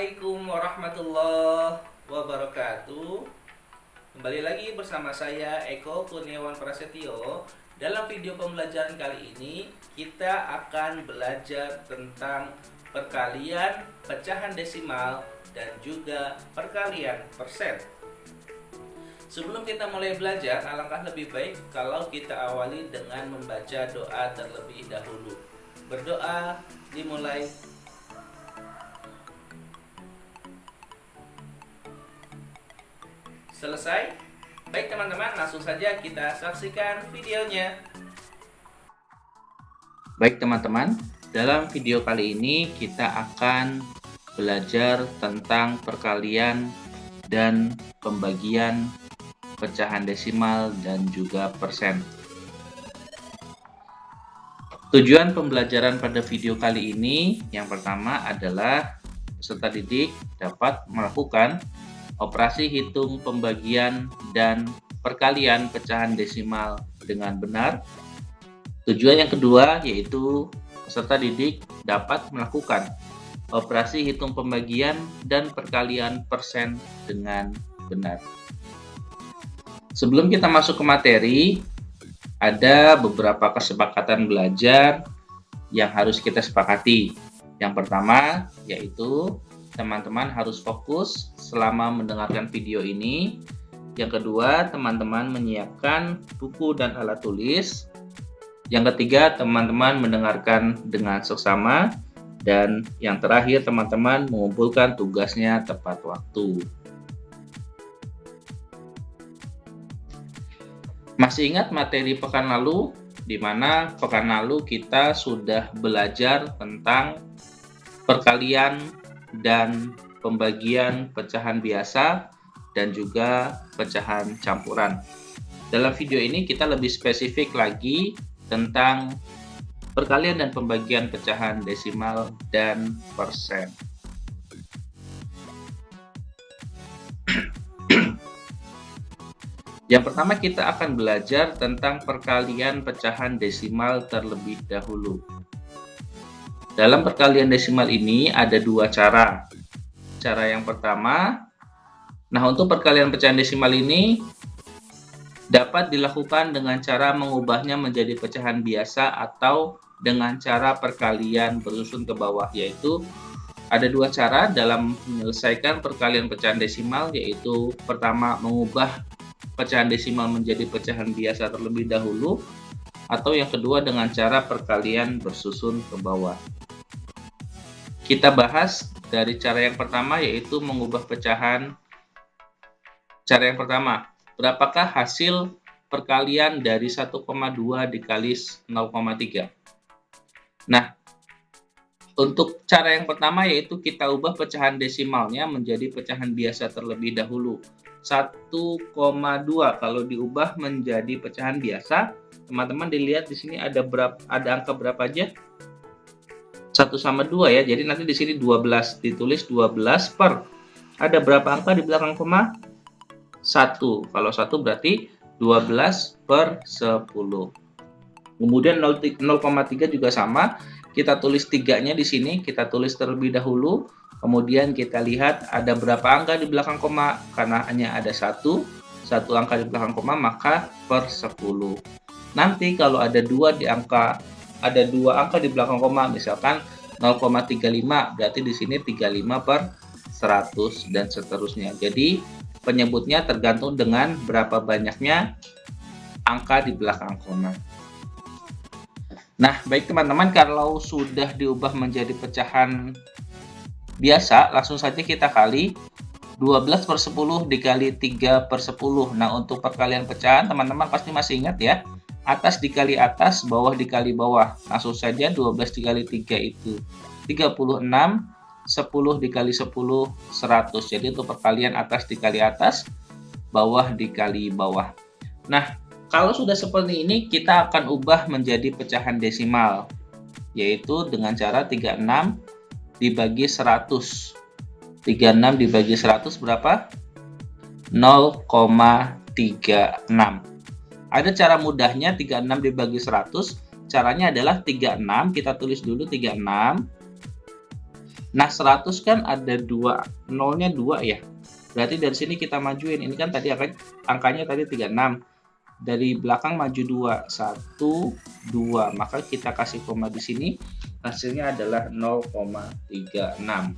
Assalamualaikum warahmatullahi wabarakatuh. Kembali lagi bersama saya Eko Kurniawan Prasetyo. Dalam video pembelajaran kali ini kita akan belajar tentang perkalian pecahan desimal dan juga perkalian persen. Sebelum kita mulai belajar, alangkah lebih baik kalau kita awali dengan membaca doa terlebih dahulu. Berdoa dimulai. Selesai? Baik teman-teman, langsung saja kita saksikan videonya. Baik teman-teman, dalam video kali ini kita akan belajar tentang perkalian dan pembagian pecahan desimal dan juga persen. Tujuan pembelajaran pada video kali ini yang pertama adalah peserta didik dapat melakukan operasi hitung pembagian dan perkalian pecahan desimal dengan benar. Tujuan yang kedua yaitu peserta didik dapat melakukan operasi hitung pembagian dan perkalian persen dengan benar. Sebelum kita masuk ke materi, ada beberapa kesepakatan belajar yang harus kita sepakati. Yang pertama yaitu teman-teman harus fokus selama mendengarkan video ini. Yang kedua, teman-teman menyiapkan buku dan alat tulis. Yang ketiga, teman-teman mendengarkan dengan seksama. Dan yang terakhir, teman-teman mengumpulkan tugasnya tepat waktu. Masih ingat materi pekan lalu? Di mana pekan lalu kita sudah belajar tentang perkalian dan pembagian pecahan biasa dan juga pecahan campuran. Dalam video ini kita lebih spesifik lagi tentang perkalian dan pembagian pecahan desimal dan persen. Yang pertama kita akan belajar tentang perkalian pecahan desimal terlebih dahulu. Dalam perkalian desimal ini ada dua cara. Cara yang pertama, untuk perkalian pecahan desimal ini dapat dilakukan dengan cara mengubahnya menjadi pecahan biasa atau dengan cara perkalian bersusun ke bawah, yaitu ada dua cara dalam menyelesaikan perkalian pecahan desimal, yaitu pertama mengubah pecahan desimal menjadi pecahan biasa terlebih dahulu, atau yang kedua dengan cara perkalian bersusun ke bawah. Kita bahas dari cara yang pertama yaitu mengubah pecahan. Cara yang pertama, berapakah hasil perkalian dari 1,2 dikali 0,3? Nah, untuk cara yang pertama yaitu kita ubah pecahan desimalnya menjadi pecahan biasa terlebih dahulu. 1,2 kalau diubah menjadi pecahan biasa, teman-teman dilihat di sini ada angka berapa aja? 1 sama 2 ya, jadi nanti di sini 12, ditulis 12 per, ada berapa angka di belakang koma? 1, kalau 1 berarti 12 per 10. Kemudian 0,3 juga sama, kita tulis 3-nya di sini, kita tulis terlebih dahulu, kemudian kita lihat ada berapa angka di belakang koma, karena hanya ada satu angka di belakang koma, maka per 10. Nanti kalau ada dua angka di belakang koma, misalkan 0,35, berarti di sini 35 per 100 dan seterusnya. Jadi penyebutnya tergantung dengan berapa banyaknya angka di belakang koma. Nah, baik teman-teman, kalau sudah diubah menjadi pecahan biasa, langsung saja kita kali 12 per 10 dikali 3 per 10. Nah, untuk perkalian pecahan, teman-teman pasti masih ingat ya. Atas dikali atas, bawah dikali bawah. Langsung saja 12 dikali 3 itu 36, 10 dikali 10, 100. Jadi untuk perkalian atas dikali atas, bawah dikali bawah. Nah, kalau sudah seperti ini, kita akan ubah menjadi pecahan desimal, yaitu dengan cara 36 dibagi 100. 36 dibagi 100 berapa? 0,36. Ada cara mudahnya 36 dibagi 100. Caranya adalah 36, kita tulis dulu 36 Nah, 100 kan ada 2, nolnya 2 ya. Berarti dari sini kita majuin. Ini kan tadi angkanya tadi 36. Dari belakang maju 2, 1, 2. Maka kita kasih koma di sini. Hasilnya adalah 0,36.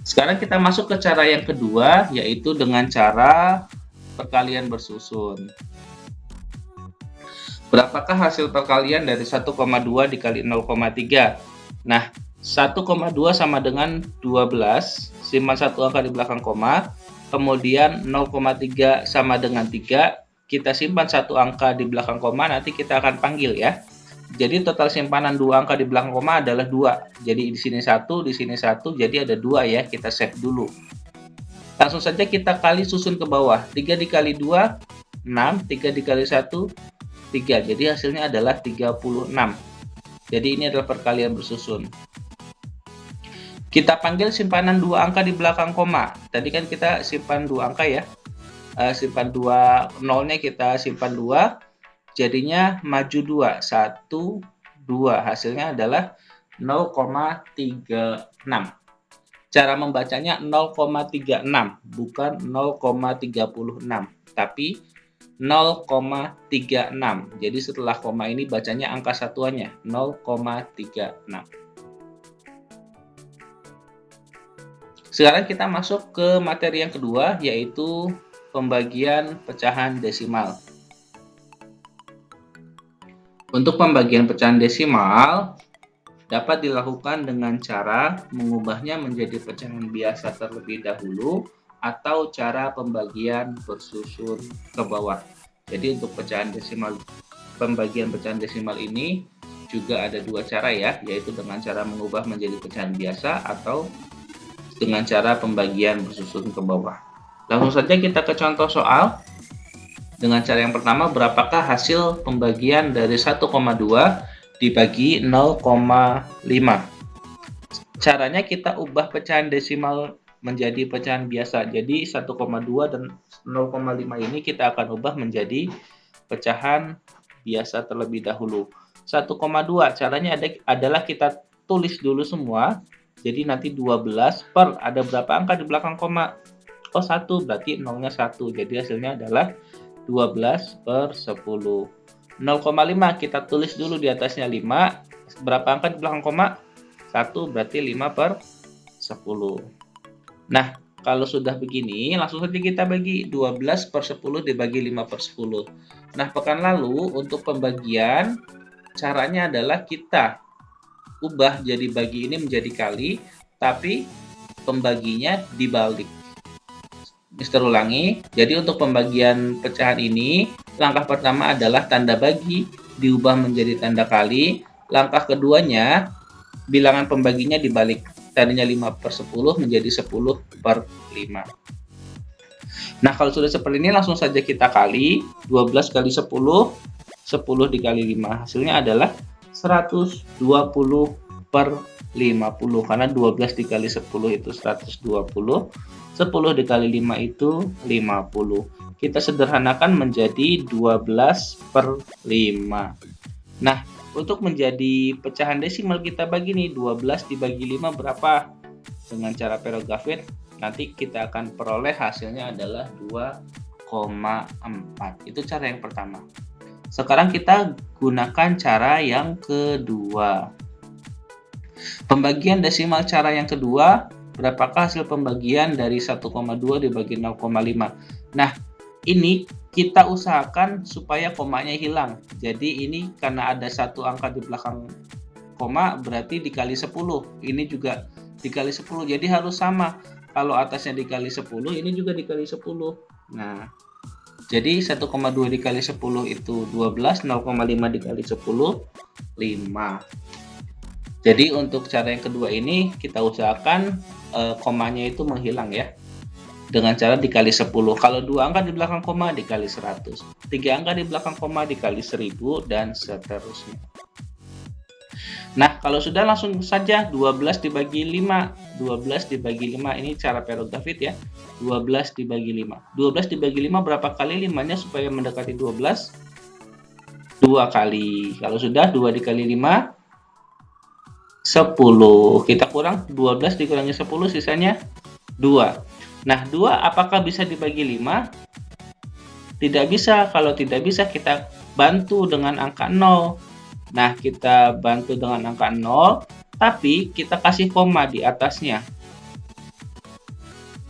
Sekarang kita masuk ke cara yang kedua, yaitu dengan cara perkalian bersusun. Berapakah hasil perkalian dari 1,2 dikali 0,3? Nah, 1,2 sama dengan 12, simpan satu angka di belakang koma, kemudian 0,3 sama dengan 3, kita simpan satu angka di belakang koma, nanti kita akan panggil ya. Jadi total simpanan 2 angka di belakang koma adalah 2. Jadi di sini 1, di sini 1, jadi ada 2 ya, kita save dulu. Langsung saja kita kali susun ke bawah. 3 dikali 2, 6, 3 dikali 1, 3. Jadi hasilnya adalah 36. Jadi ini adalah perkalian bersusun. Kita panggil simpanan 2 angka di belakang koma. Tadi kan kita simpan 2 angka ya. Simpan 2, nolnya kita simpan 2. Jadinya maju 2, 1, 2. Hasilnya adalah 0,36. Cara membacanya 0,36, bukan 0,36, tapi 0,36. Jadi setelah koma ini bacanya angka satuannya 0,36. Sekarang kita masuk ke materi yang kedua, yaitu pembagian pecahan desimal. Untuk pembagian pecahan desimal dapat dilakukan dengan cara mengubahnya menjadi pecahan biasa terlebih dahulu atau cara pembagian bersusun ke bawah. Jadi untuk pembagian pecahan desimal ini juga ada dua cara ya, yaitu dengan cara mengubah menjadi pecahan biasa atau dengan cara pembagian bersusun ke bawah. Langsung saja kita ke contoh soal. Dengan cara yang pertama, berapakah hasil pembagian dari 1,2 dibagi 0,5? Caranya kita ubah pecahan desimal menjadi pecahan biasa. Jadi 1,2 dan 0,5 ini kita akan ubah menjadi pecahan biasa terlebih dahulu. 1,2 caranya adalah kita tulis dulu semua. Jadi nanti 12 per ada berapa angka di belakang koma? Oh 1, berarti nolnya 1. Jadi hasilnya adalah 12 per 10. 0,5 kita tulis dulu di atasnya 5. Berapa angka di belakang koma? 1, berarti 5 per 10. Nah, kalau sudah begini, langsung saja kita bagi 12 per 10 dibagi 5 per 10. Nah, pekan lalu untuk pembagian, caranya adalah kita ubah jadi bagi ini menjadi kali, tapi pembaginya dibalik. Mister ulangi, jadi untuk pembagian pecahan ini, langkah pertama adalah tanda bagi diubah menjadi tanda kali. Langkah keduanya, bilangan pembaginya dibalik. Tadinya 5 per 10 menjadi 10 per 5. Nah, kalau sudah seperti ini, langsung saja kita kali. 12 kali 10, 10 dikali 5. Hasilnya adalah 120 per 50. Karena 12 dikali 10 itu 120. 10 dikali 5 itu 50. Kita sederhanakan menjadi 12 per 5. Nah, untuk menjadi pecahan desimal kita bagi nih, 12 dibagi 5 berapa? Dengan cara Pirogafit, nanti kita akan peroleh hasilnya adalah 2,4. Itu cara yang pertama. Sekarang kita gunakan cara yang kedua. Pembagian desimal cara yang kedua, berapakah hasil pembagian dari 1,2 dibagi 0,5? Nah, ini kita usahakan supaya komanya hilang. Jadi ini karena ada satu angka di belakang koma, berarti dikali 10. Ini juga dikali 10. Jadi harus sama. Kalau atasnya dikali 10, ini juga dikali 10. Nah, jadi 1,2 dikali 10 itu 12, 0,5 dikali 10, 5. Jadi untuk cara yang kedua ini kita usahakan komanya itu menghilang ya. Dengan cara dikali 10. Kalau 2 angka di belakang koma dikali 100. 3 angka di belakang koma dikali 1000 dan seterusnya. Nah, kalau sudah langsung saja 12 dibagi 5. 12 dibagi 5 ini cara Pirogafit ya. 12 dibagi 5. 12 dibagi 5 berapa kali 5-nya supaya mendekati 12? 2 kali. Kalau sudah 2 dikali 5 10. Kita kurang 12 dikurangi 10, sisanya 2. Nah, 2 apakah bisa dibagi 5? Tidak bisa. Kalau tidak bisa, kita bantu dengan angka 0. Nah, kita bantu dengan angka 0, tapi kita kasih koma di atasnya.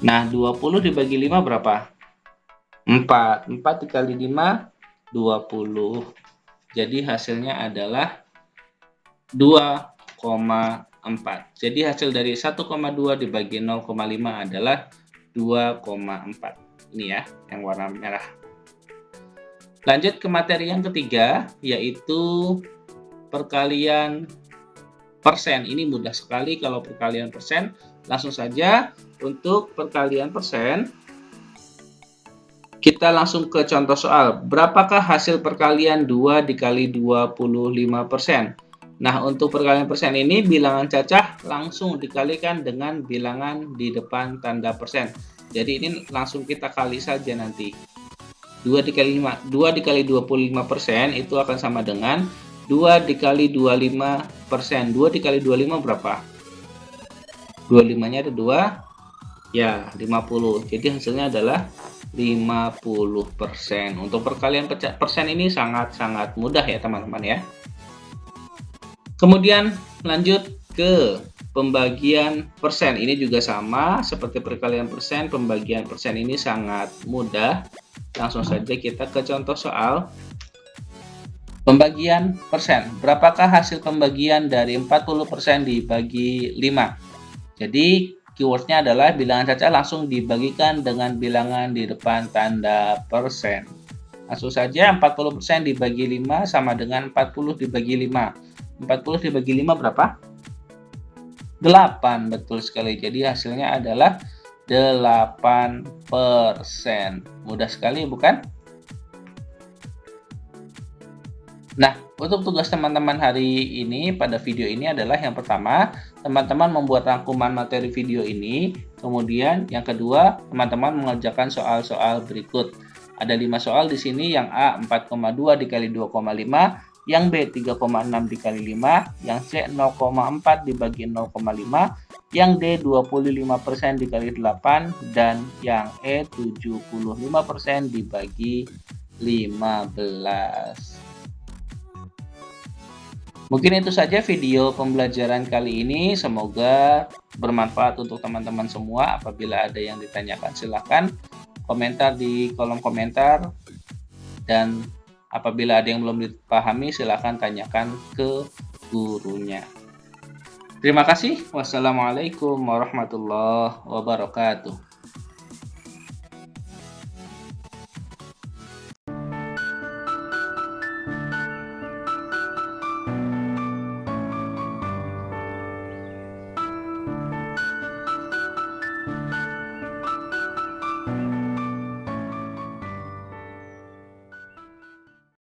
Nah, 20 dibagi 5 berapa? 4. 4 dikali 5, 20. Jadi hasilnya adalah 2,4. Jadi hasil dari 1,2 dibagi 0,5 adalah 2,4. Ini ya, yang warna merah. Lanjut ke materi yang ketiga, yaitu perkalian persen. Ini mudah sekali kalau perkalian persen. Langsung saja untuk perkalian persen, kita langsung ke contoh soal. Berapakah hasil perkalian 2 dikali 25%? Nah, untuk perkalian persen ini bilangan cacah langsung dikalikan dengan bilangan di depan tanda persen. Jadi ini langsung kita kali saja nanti. 2 dikali 25% itu akan sama dengan 2 dikali 25%. 2 dikali 25 berapa? 25-nya ada 2, ya 50. Jadi hasilnya adalah 50%. Untuk perkalian persen ini sangat-sangat mudah ya teman-teman ya. Kemudian lanjut ke pembagian persen. Ini juga sama seperti perkalian persen. Pembagian persen ini sangat mudah. Langsung saja kita ke contoh soal. Pembagian persen. Berapakah hasil pembagian dari 40% dibagi 5? Jadi keywordnya adalah bilangan cacah langsung dibagikan dengan bilangan di depan tanda persen. Langsung saja 40% dibagi 5 sama dengan 40 dibagi 5. 40 dibagi 5 berapa? 8, betul sekali. Jadi hasilnya adalah 8%. Mudah sekali bukan? Nah, untuk tugas teman-teman hari ini pada video ini adalah yang pertama, teman-teman membuat rangkuman materi video ini. Kemudian yang kedua, teman-teman mengerjakan soal-soal berikut. Ada 5 soal di sini, yang A 4,2 dikali 2,5, yang B 3,6 dikali 5, yang C 0,4 dibagi 0,5, yang D 25% dikali 8, dan yang E 75% dibagi 15. Mungkin itu saja video pembelajaran kali ini. Semoga bermanfaat untuk teman-teman semua. Apabila ada yang ditanyakan, silahkan komentar di kolom komentar. Dan apabila ada yang belum dipahami, silahkan tanyakan ke gurunya. Terima kasih. Wassalamualaikum warahmatullahi wabarakatuh.